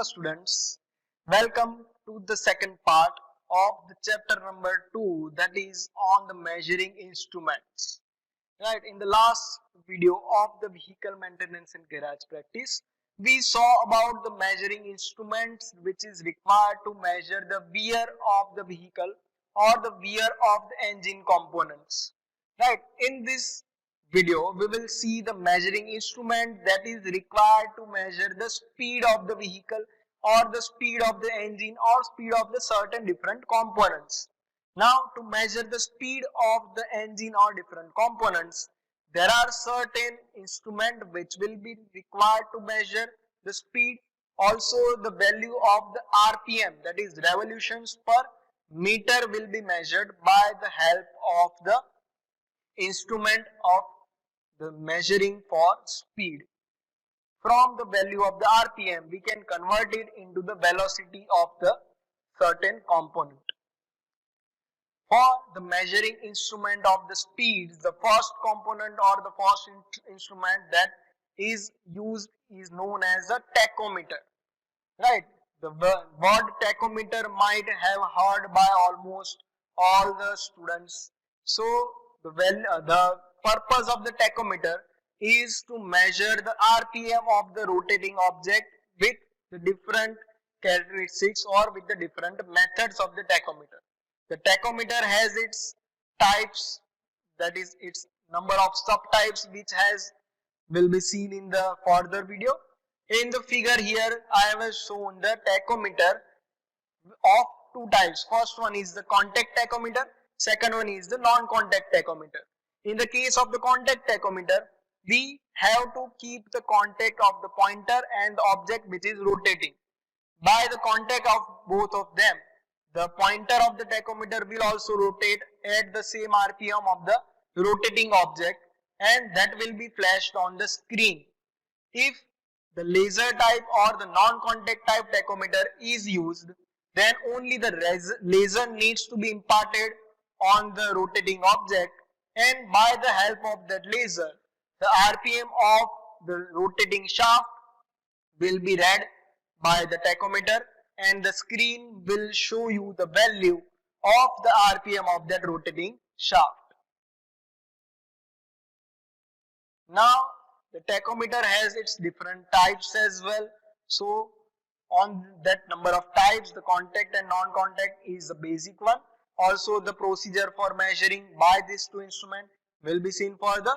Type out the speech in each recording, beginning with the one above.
Hello students, welcome to the second part of the chapter number 2, that is on the measuring instruments. Right, in the last video of the vehicle maintenance and garage practice, we saw about the measuring instruments which is required to measure the wear of the vehicle or the wear of the engine components. Right, in this video we will see the measuring instrument that is required to measure the speed of the vehicle or the speed of the engine or speed of the certain different components. Now, to measure the speed of the engine or different components, there are certain instruments which will be required to measure the speed. Also, the value of the RPM, that is revolutions per meter, will be measured by the help of the instrument of the measuring for speed. From the value of the RPM, we can convert it into the velocity of the certain component. For the measuring instrument of the speed, the first component or the first instrument that is used is known as a tachometer. Right? The word tachometer might have heard by almost all the students. So the purpose of the tachometer is to measure the RPM of the rotating object with the different characteristics or with the different methods of the tachometer. The tachometer has its types, that is its number of subtypes, which will be seen in the further video. In the figure here, I have shown the tachometer of two types. First one is the contact tachometer, second one is the non-contact tachometer. In the case of the contact tachometer, we have to keep the contact of the pointer and the object which is rotating. By the contact of both of them, the pointer of the tachometer will also rotate at the same RPM of the rotating object, and that will be flashed on the screen. If the laser type or the non-contact type tachometer is used, then only the laser needs to be imparted on the rotating object, and by the help of that laser, the RPM of the rotating shaft will be read by the tachometer, and the screen will show you the value of the RPM of that rotating shaft. Now, the tachometer has its different types as well. So, on that number of types, the contact and non-contact is the basic one. Also, the procedure for measuring by these two instruments will be seen further.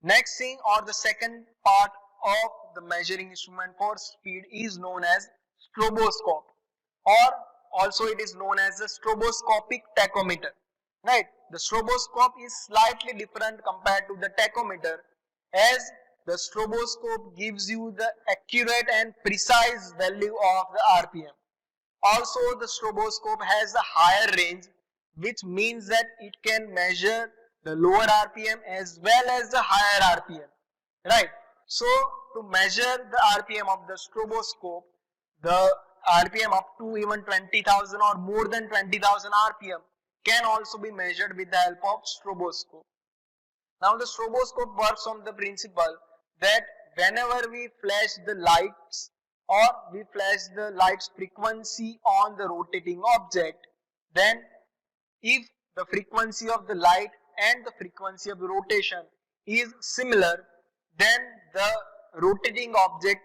Next thing, or the second part of the measuring instrument for speed is known as stroboscope, or also it is known as the stroboscopic tachometer. Right? The stroboscope is slightly different compared to the tachometer, as the stroboscope gives you the accurate and precise value of the RPM. Also, the stroboscope has a higher range, which means that it can measure the lower RPM as well as the higher RPM. Right? So, to measure the RPM of the stroboscope, the RPM up to even 20,000 or more than 20,000 RPM can also be measured with the help of stroboscope. Now, the stroboscope works on the principle that whenever we flash the lights or we flash the light's frequency on the rotating object, then if the frequency of the light and the frequency of the rotation is similar, then the rotating object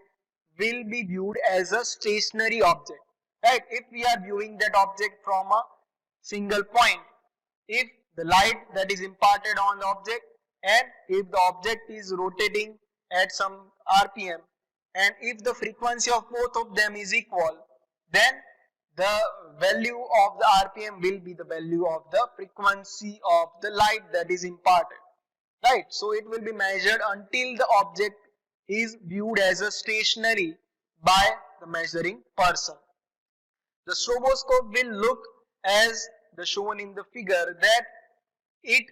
will be viewed as a stationary object. Right? If we are viewing that object from a single point, if the light that is imparted on the object and if the object is rotating at some RPM, and if the frequency of both of them is equal, then the value of the RPM will be the value of the frequency of the light that is imparted. Right? So it will be measured until the object is viewed as a stationary by the measuring person. The stroboscope will look as the shown in the figure, that it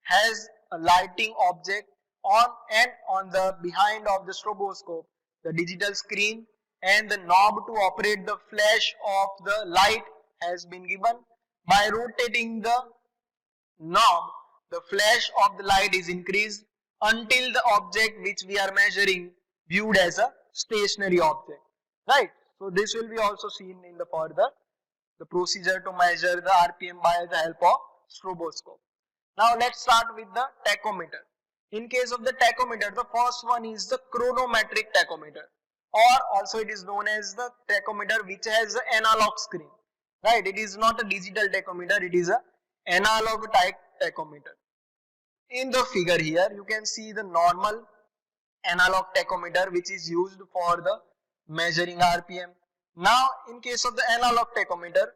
has a lighting object on the behind of the stroboscope, the digital screen and the knob to operate the flash of the light has been given. By rotating the knob, the flash of the light is increased until the object which we are measuring viewed as a stationary object. Right? So this will be also seen in the further, the procedure to measure the RPM by the help of stroboscope. Now let's start with the tachometer. In case of the tachometer, the first one is the chronometric tachometer, or also it is known as the tachometer which has an analog screen. Right, it is not a digital tachometer, it is a analog type tachometer. In the figure here, you can see the normal analog tachometer which is used for the measuring RPM. Now in case of the analog tachometer,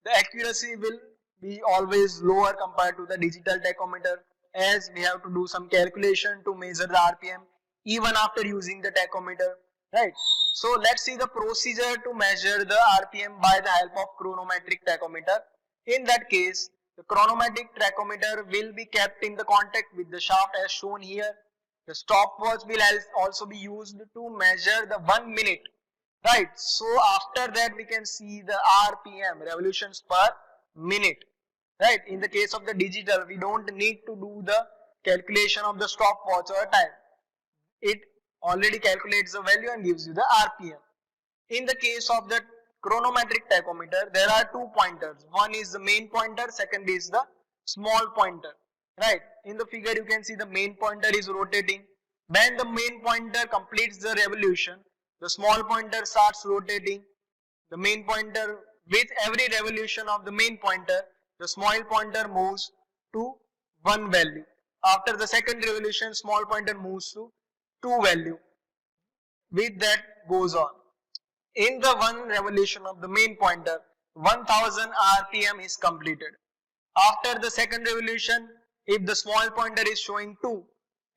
the accuracy will be always lower compared to the digital tachometer, as we have to do some calculation to measure the RPM even after using the tachometer, right? So let's see the procedure to measure the RPM by the help of chronometric tachometer. In that case, the chronometric tachometer will be kept in the contact with the shaft as shown here. The stopwatch will also be used to measure the 1 minute, right? So after that we can see the RPM, revolutions per minute, right? In the case of the digital, we don't need to do the calculation of the stopwatch or time. It already calculates the value and gives you the RPM. In the case of the chronometric tachometer, there are two pointers. One is the main pointer, second is the small pointer, right? In the figure you can see the main pointer is rotating. When the main pointer completes the revolution, the small pointer starts rotating. The main pointer, with every revolution of the main pointer, the small pointer moves to one value. After the second revolution, small pointer moves to 2 value. With that goes on. In the one revolution of the main pointer, 1000 RPM is completed. After the second revolution, if the small pointer is showing 2,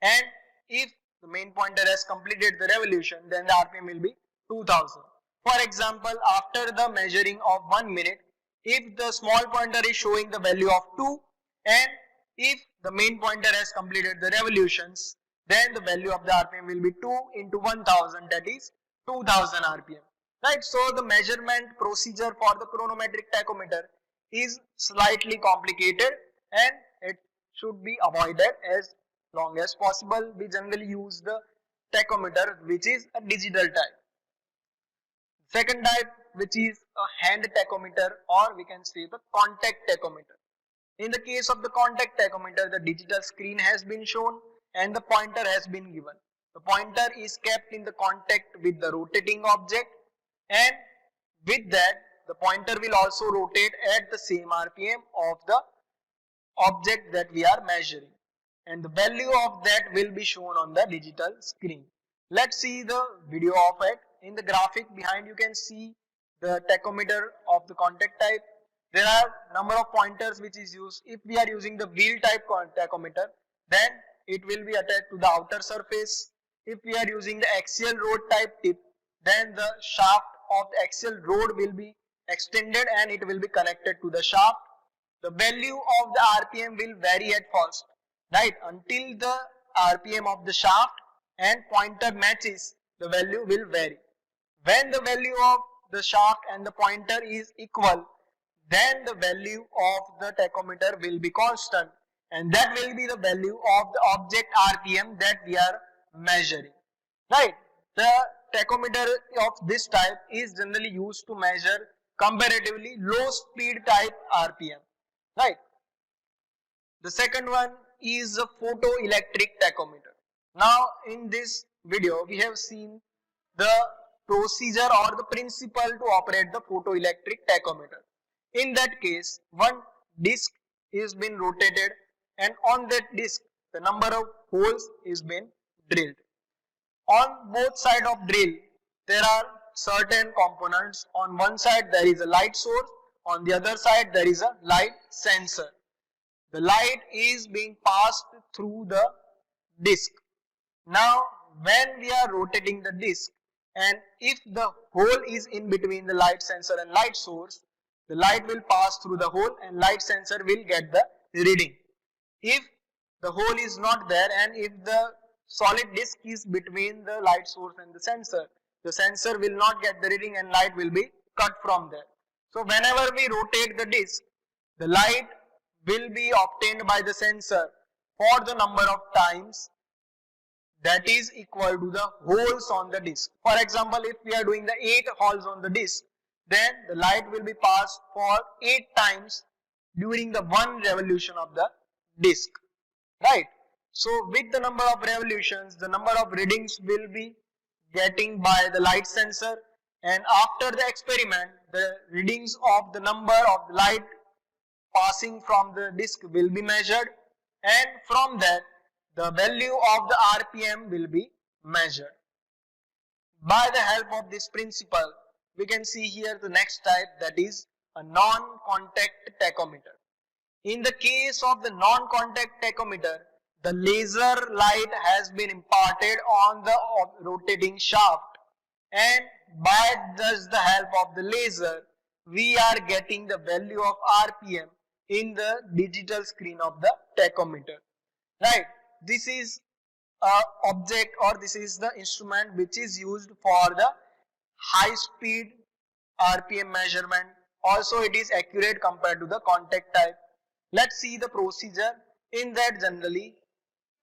and if the main pointer has completed the revolution, then the RPM will be 2000. For example, after the measuring of 1 minute, if the small pointer is showing the value of 2, and if the main pointer has completed the revolutions, then the value of the RPM will be 2 into 1000, that is 2000 RPM. Right, so the measurement procedure for the chronometric tachometer is slightly complicated and it should be avoided as long as possible. We generally use the tachometer which is a digital type. Second type, which is a hand tachometer, or we can say the contact tachometer. In the case of the contact tachometer, the digital screen has been shown and the pointer has been given. The pointer is kept in the contact with the rotating object, and with that the pointer will also rotate at the same RPM of the object that we are measuring, and the value of that will be shown on the digital screen. Let's see the video of it. In the graphic behind you can see the tachometer of the contact type. There are number of pointers which is used. If we are using the wheel type tachometer, then it will be attached to the outer surface. If we are using the axial rod type tip, then the shaft of the axial rod will be extended and it will be connected to the shaft. The value of the RPM will vary at first, right? Until the RPM of the shaft and pointer matches, the value will vary. When the value of the shaft and the pointer is equal, then the value of the tachometer will be constant, and that will be the value of the object RPM that we are measuring, right? The tachometer of this type is generally used to measure comparatively low speed type RPM, right? The second one is a photoelectric tachometer. Now in this video we have seen the procedure or the principle to operate the photoelectric tachometer. In that case, one disc is been rotated and on that disc the number of holes is been drilled. On both sides of drill there are certain components. On one side there is a light source, on the other side there is a light sensor. The light is being passed through the disc. Now when we are rotating the disc, and if the hole is in between the light sensor and light source, the light will pass through the hole and light sensor will get the reading. If the hole is not there and if the solid disc is between the light source and the sensor will not get the reading and light will be cut from there. So whenever we rotate the disc, the light will be obtained by the sensor for the number of times that is equal to the holes on the disc. For example, if we are doing the 8 holes on the disc, then the light will be passed for 8 times during the one revolution of the disc, right? So with the number of revolutions, the number of readings will be getting by the light sensor, and after the experiment, the readings of the number of light passing from the disc will be measured, and from that the value of the RPM will be measured. By the help of this principle, we can see here the next type, that is a non-contact tachometer. In the case of the non-contact tachometer, the laser light has been imparted on the rotating shaft, and by thus the help of the laser, we are getting the value of RPM in the digital screen of the tachometer, right? This is a object, or this is the instrument which is used for the high speed RPM measurement. Also it is accurate compared to the contact type. Let's see the procedure. In that, generally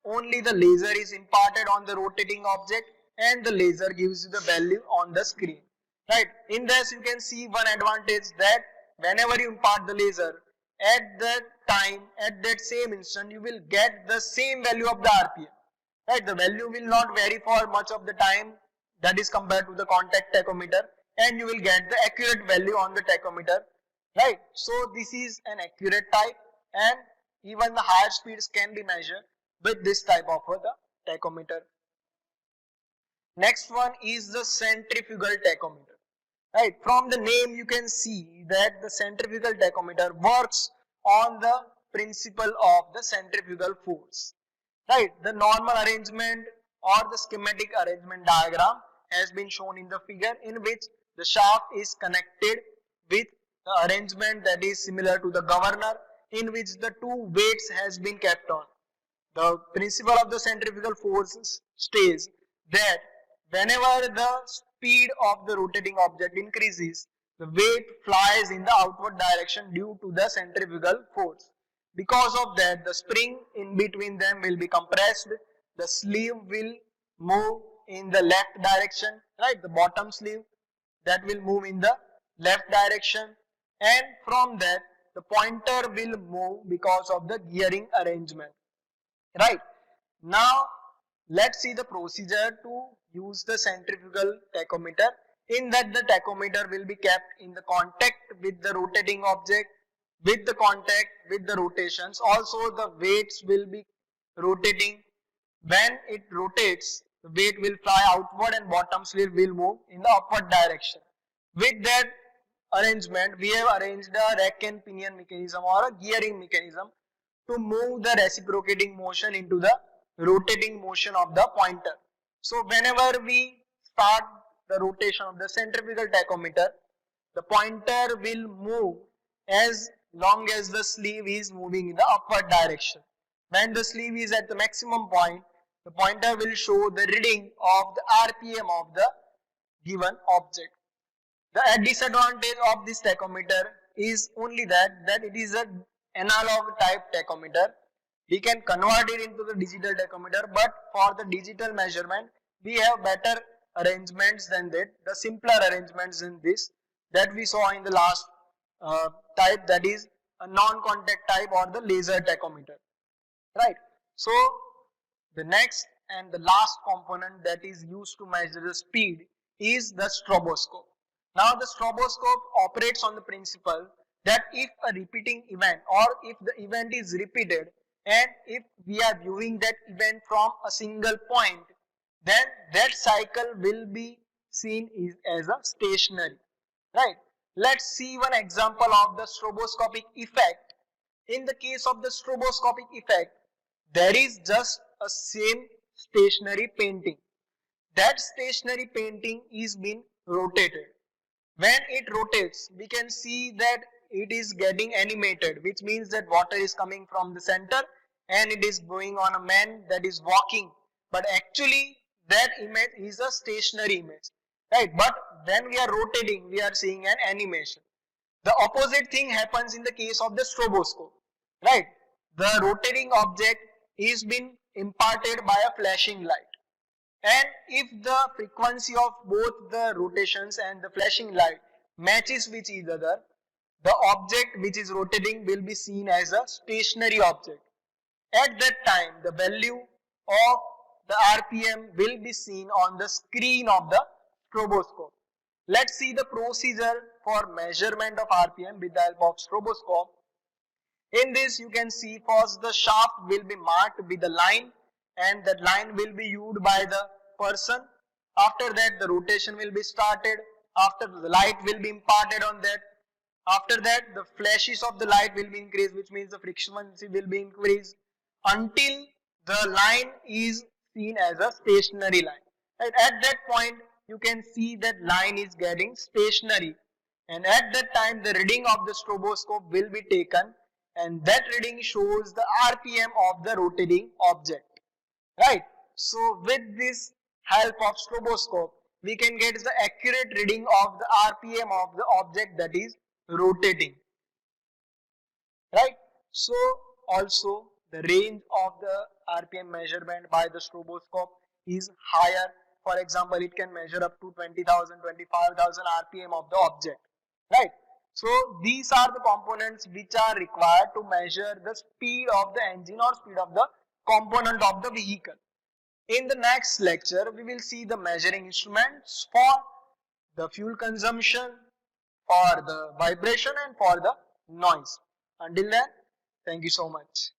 only the laser is imparted on the rotating object and the laser gives you the value on the screen, right? In this you can see one advantage, that whenever you impart the laser, at that time, at that same instant, you will get the same value of the RPM, right? The value will not vary for much of the time, that is compared to the contact tachometer, and you will get the accurate value on the tachometer, right? So this is an accurate type, and even the higher speeds can be measured with this type of the tachometer. Next one is the centrifugal tachometer, right? From the name you can see that the centrifugal tachometer works on the principle of the centrifugal force, right? The normal arrangement or the schematic arrangement diagram has been shown in the figure, in which the shaft is connected with the arrangement that is similar to the governor, in which the two weights has been kept on. The principle of the centrifugal force states that whenever the speed of the rotating object increases, the weight flies in the outward direction due to the centrifugal force. Because of that, the spring in between them will be compressed, the sleeve will move in the left direction, right? The bottom sleeve, that will move in the left direction, and from that the pointer will move because of the gearing arrangement, right? Now let's see the procedure to use the centrifugal tachometer. In that, the tachometer will be kept in the contact with the rotating object, with the contact with the rotations. Also the weights will be rotating. When it rotates, the weight will fly outward and bottom sleeve will move in the upward direction. With that arrangement, we have arranged a rack and pinion mechanism or a gearing mechanism to move the reciprocating motion into the rotating motion of the pointer. So whenever we start the rotation of the centrifugal tachometer, the pointer will move as long as the sleeve is moving in the upward direction. When the sleeve is at the maximum point, the pointer will show the reading of the RPM of the given object. The disadvantage of this tachometer is only that it is an analog type tachometer. We can convert it into the digital tachometer, but for the digital measurement, we have better arrangements than that, the simpler arrangements than this that we saw in the last type, that is a non-contact type or the laser tachometer, right? So the next and the last component that is used to measure the speed is the stroboscope. Now the stroboscope operates on the principle that if a repeating event, or if the event is repeated, and if we are viewing that event from a single point, then that cycle will be seen as a stationary, right? Let's see one example of the stroboscopic effect. In the case of the stroboscopic effect, there is just a same stationary painting. That stationary painting is being rotated. When it rotates, we can see that it is getting animated, which means that water is coming from the center and it is going on a man that is walking, but actually that image is a stationary image, right? But when we are rotating, we are seeing an animation. The opposite thing happens in the case of the stroboscope, right? The rotating object is being imparted by a flashing light. And if the frequency of both the rotations and the flashing light matches with each other, the object which is rotating will be seen as a stationary object. At that time, the value of the RPM will be seen on the screen of the stroboscope. Let's see the procedure for measurement of RPM with the help of stroboscope. In this, you can see first the shaft will be marked with a line, and that line will be viewed by the person. After that, the rotation will be started. After, the light will be imparted on that. After that, the flashes of the light will be increased, which means the frequency will be increased until the line is seen as a stationary line. Right? At that point, you can see that line is getting stationary, and at that time the reading of the stroboscope will be taken, and that reading shows the RPM of the rotating object. Right? So with this help of stroboscope, we can get the accurate reading of the RPM of the object that is rotating. Right? So also the range of the RPM measurement by the stroboscope is higher. For example, it can measure up to 20,000, 25,000 RPM of the object. Right? So these are the components which are required to measure the speed of the engine or speed of the component of the vehicle. In the next lecture, we will see the measuring instruments for the fuel consumption, for the vibration, and for the noise. Until then, thank you so much.